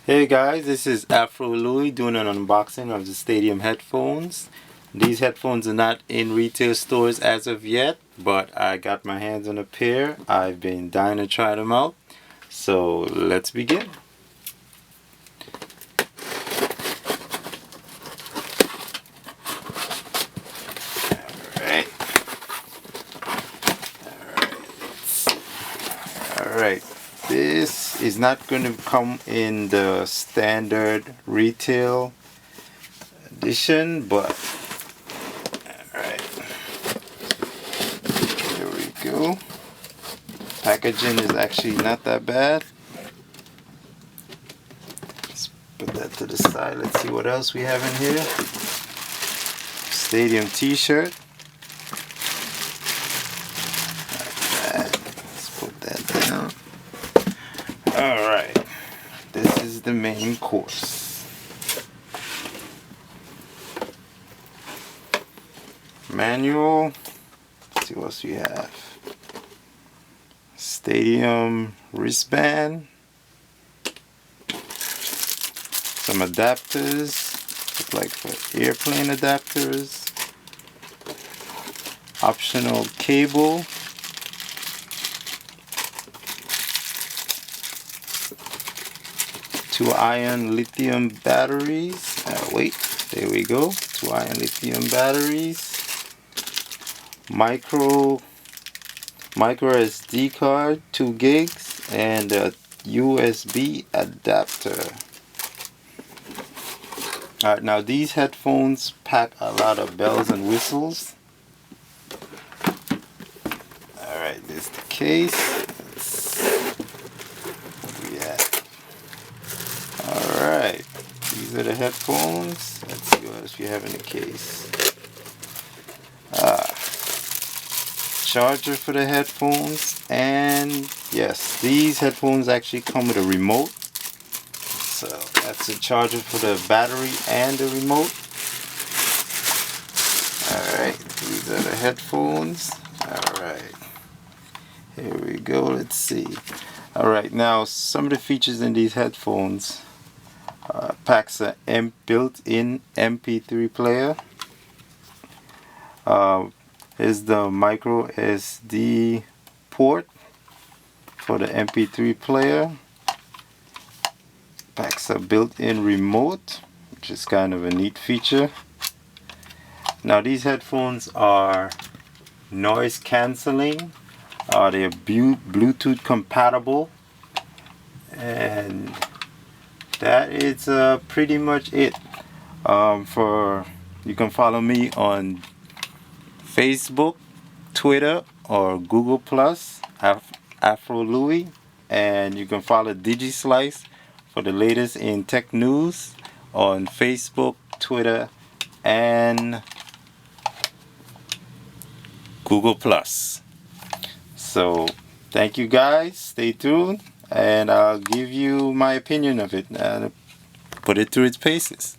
Hey guys, this is Afro Louie doing an unboxing of the Stadium headphones. These headphones are not in retail stores as of yet, but I got my hands on a pair. I've been dying to try them out. So let's begin. Alright, this is not going to come in the standard retail edition, but alright, there we go. Packaging is actually not that bad. Let's put that to the side. Let's see what else we have in here. Stadium t-shirt. Alright, this is the main course. Manual. Let's see what else we have. Stadium wristband. Some adapters, look like for airplane adapters. Optional cable. 2-ion lithium batteries. Wait, there we go. 2-ion lithium batteries. Micro SD card, 2 gigs, and a USB adapter. Alright, now these headphones pack a lot of bells and whistles. Alright, this is the case. Alright, these are the headphones. Let's see what else we have in the case. Charger for the headphones, and yes, these headphones actually come with a remote. So that's a charger for the battery and the remote. Alright, these are the headphones. Alright, here we go. Let's see. Alright, now some of the features in these headphones. Packs a built-in MP3 player. Is the micro SD port for the MP3 player. Packs a built-in remote, which is kind of a neat feature. Now these headphones are noise cancelling. They're Bluetooth compatible, and that is pretty much it. You can follow me on Facebook, Twitter, or Google Plus, Afro Louie, and you can follow DigiSlice for the latest in tech news on Facebook, Twitter, and Google Plus. So thank you guys. Stay tuned, and I'll give you my opinion of it and put it through its paces.